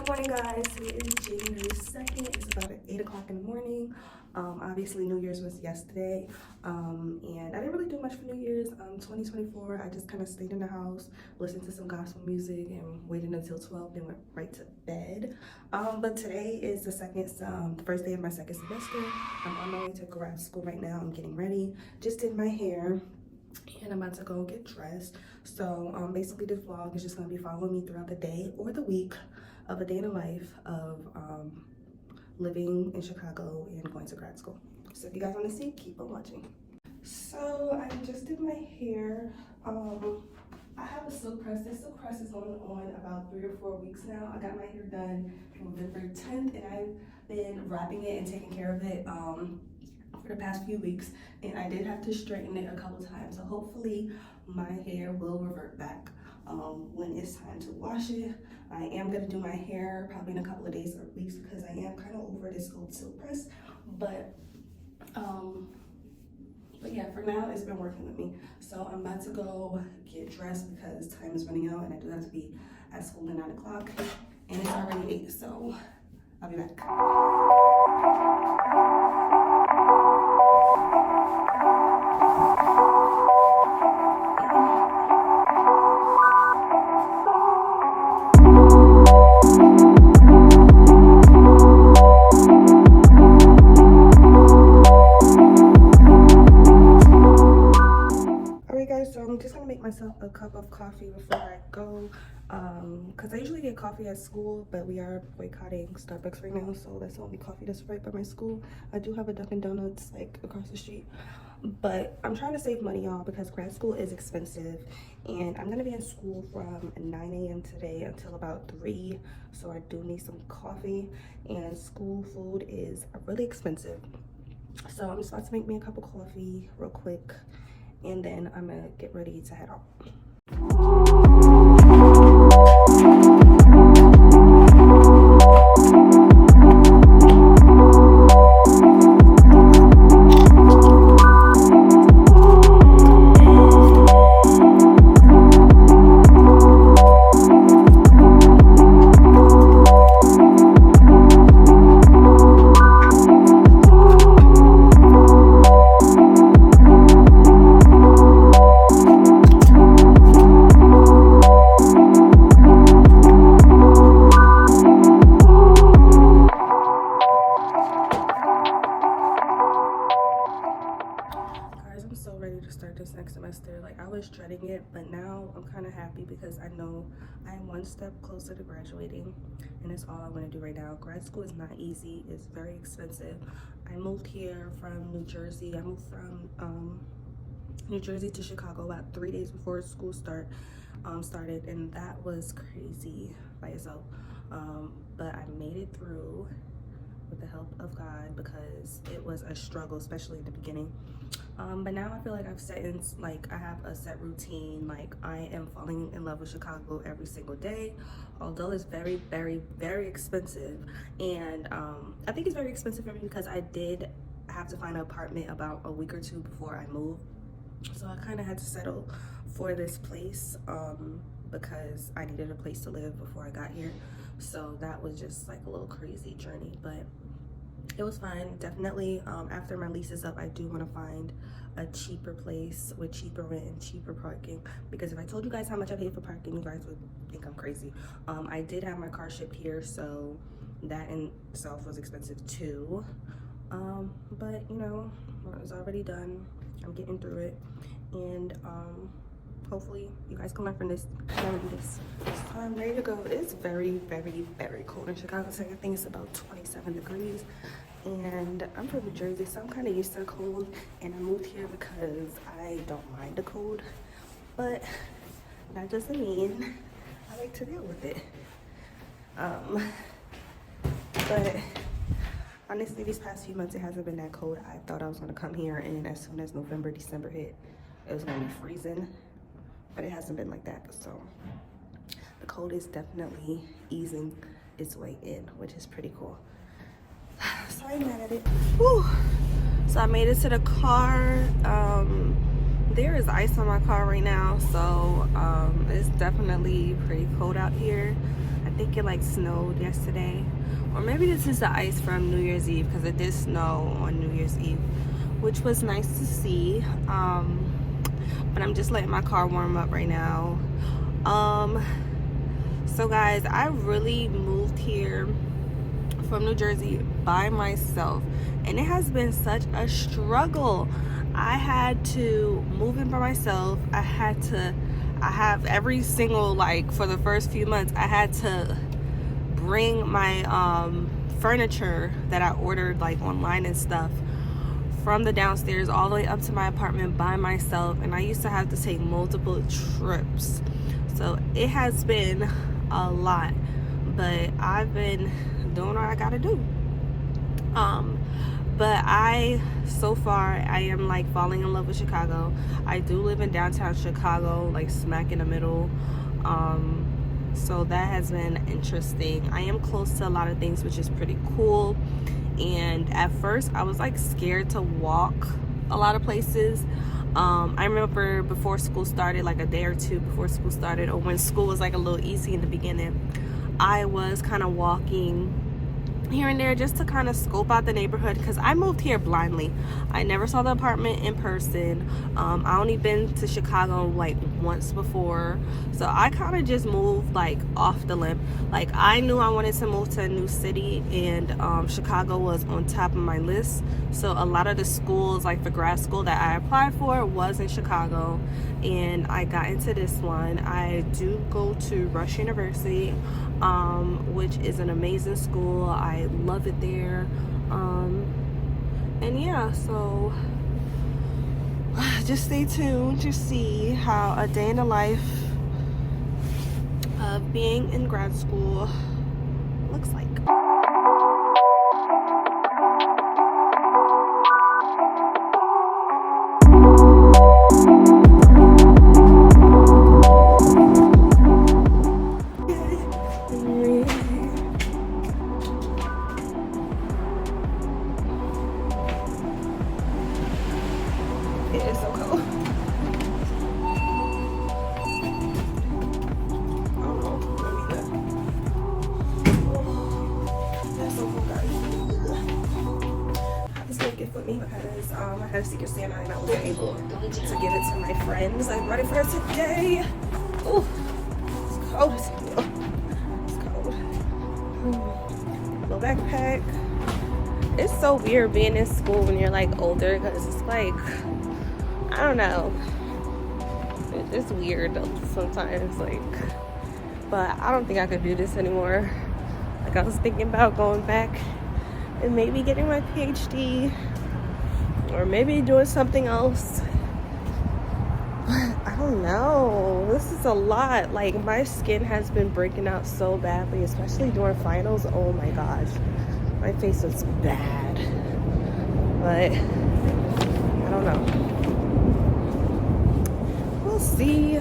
Good morning, guys. Today is January 2nd. It's about 8 o'clock in the morning. Obviously, New Year's was yesterday. And I didn't really do much for New Year's. 2024, I just kind of stayed in the house, listened to some gospel music, and waited until 12, then went right to bed. But today is the first day of my second semester. I'm on my way to grad school right now. I'm getting ready. Just did my hair. And I'm about to go get dressed. So basically this vlog is just going to be following me throughout the day or the week of a day in the life of living in Chicago and going to grad school. So if you guys want to see, keep on watching. So I just did my hair. I have a silk press. This silk press is going on about 3 or 4 weeks now. I got my hair done November 10th, and I've been wrapping it and taking care of it for the past few weeks, and I did have to straighten it a couple times, so hopefully my hair will revert back when it's time to wash it. I am going to do my hair probably in a couple of days or weeks because I am kind of over this old silk press, but yeah, for now it's been working with me. So I'm about to go get dressed because time is running out and I do have to be at school at 9 o'clock, and it's already 8, so I'll be back. So I'm just gonna make myself a cup of coffee before I go, because I usually get coffee at school, but we are boycotting Starbucks right now, so that's the only coffee that's right by my school. I do have a Dunkin' Donuts like across the street, but I'm trying to save money, y'all, because grad school is expensive, and I'm gonna be in school from 9 a.m. today until about 3, so I do need some coffee, and school food is really expensive. So I'm just about to make me a cup of coffee real quick, and then I'm gonna get ready to head out. This next semester, like, I was dreading it, but now I'm kind of happy because I know I'm one step closer to graduating, and it's all I want to do right now. Grad school is not easy. It's very expensive. I moved here from New Jersey. I moved from New Jersey to Chicago about 3 days before school started, and that was crazy by itself, but I made it through with the help of God, because it was a struggle, especially in the beginning. But now I feel like I have a set routine. Like, I am falling in love with Chicago every single day, although it's very, very, very expensive. And I think it's very expensive for me because I did have to find an apartment about a week or 2 before I moved. So I kind of had to settle for this place because I needed a place to live before I got here. So that was just like a little crazy journey, but it was fine. Definitely after my lease is up, I do want to find a cheaper place with cheaper rent and cheaper parking, because if I told you guys how much I paid for parking, you guys would think I'm crazy. I did have my car shipped here, so that in itself was expensive too, but you know, it's already done. I'm getting through it, and hopefully you guys can learn from this. So I'm ready to go. It's very, very, very cold in Chicago. So I think it's about 27 degrees, and I'm from New Jersey, so I'm kind of used to the cold, and I moved here because I don't mind the cold, but that doesn't mean I like to deal with it. But honestly, these past few months it hasn't been that cold. I thought I was going to come here, and as soon as November, December hit, it was going to be freezing, but it hasn't been like that. So the cold is definitely easing its way in, which is pretty cool. So I'm mad at it. Whew. So I made it to the car. There is ice on my car right now, so it's definitely pretty cold out here. I think it like snowed yesterday, or maybe this is the ice from New Year's Eve, because it did snow on New Year's Eve, which was nice to see. But I'm just letting my car warm up right now. So guys, I really moved here from New Jersey by myself, and it has been such a struggle. I had to move in by myself. I have every single, like, for the first few months, I had to bring my furniture that I ordered like online and stuff from the downstairs all the way up to my apartment by myself, and I used to have to take multiple trips. So it has been a lot, but I've been doing what I gotta do. But so far I am like falling in love with Chicago. I do live in downtown Chicago, like smack in the middle. So that has been interesting. I am close to a lot of things, which is pretty cool. And at first I was like scared to walk a lot of places. I remember before school started, like a day or two before school started, or when school was like a little easy in the beginning, I was kind of walking here and there just to kind of scope out the neighborhood, because I moved here blindly. I never saw the apartment in person. I only been to Chicago like once before, so I kind of just moved like off the limb. Like, I knew I wanted to move to a new city, and Chicago was on top of my list. So a lot of the schools, like the grad school that I applied for, was in Chicago, and I got into this one. I do go to Rush University, which is an amazing school. I love it there. And yeah, so just stay tuned to see how a day in the life of being in grad school looks like. It is so cold. That's so cool, guys. This is a gift with me because I had a Secret Santa and I wasn't able to give it to my friends. I brought it for her today. Oh, it's cold. It's cold. Little backpack. It's so weird being in school when you're like older, because it's like, I don't know, it's weird sometimes, like, but I don't think I could do this anymore. Like, I was thinking about going back and maybe getting my PhD, or maybe doing something else. But I don't know, this is a lot. Like, my skin has been breaking out so badly, especially during finals. Oh my gosh, my face was bad. But I don't know. We'll see.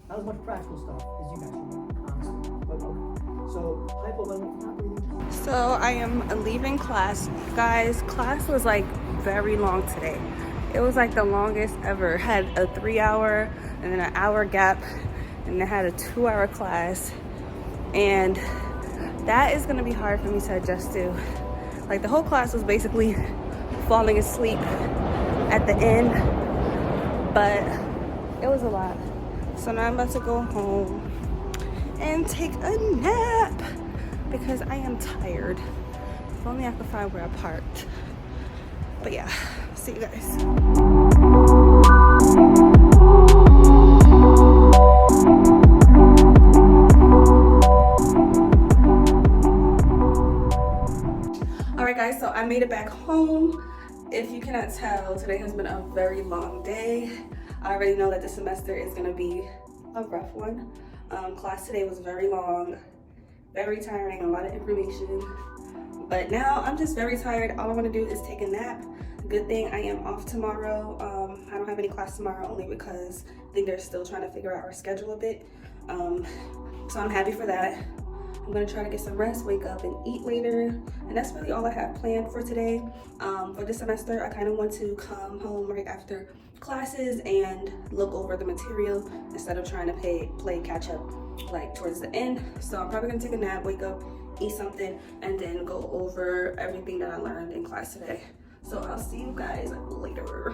Not as much practical stuff as you guys remember, honestly. But okay. So, hypo, not breathing. So I am leaving class. Guys, class was like very long today. It was like the longest ever. Had a 3-hour and then an hour gap, and then had a 2-hour class. And that is gonna be hard for me to adjust to. Like, the whole class was basically falling asleep at the end, but it was a lot. So now I'm about to go home and take a nap because I am tired. If only I could find where I parked. But yeah, see see you guys. All right, guys, so I made it back home. If you cannot tell, today has been a very long day. I already know that this semester is gonna be a rough one. Class today was very long, very tiring, a lot of information. But now I'm just very tired. All I wanna do is take a nap. Good thing I am off tomorrow. I don't have any class tomorrow only because I think they're still trying to figure out our schedule a bit. So I'm happy for that. I'm gonna try to get some rest, wake up and eat later. And that's really all I have planned for today. For this semester, I kind of want to come home right after classes and look over the material instead of trying to play catch up like towards the end. So I'm probably gonna take a nap, wake up, eat something, and then go over everything that I learned in class today. So I'll see you guys later.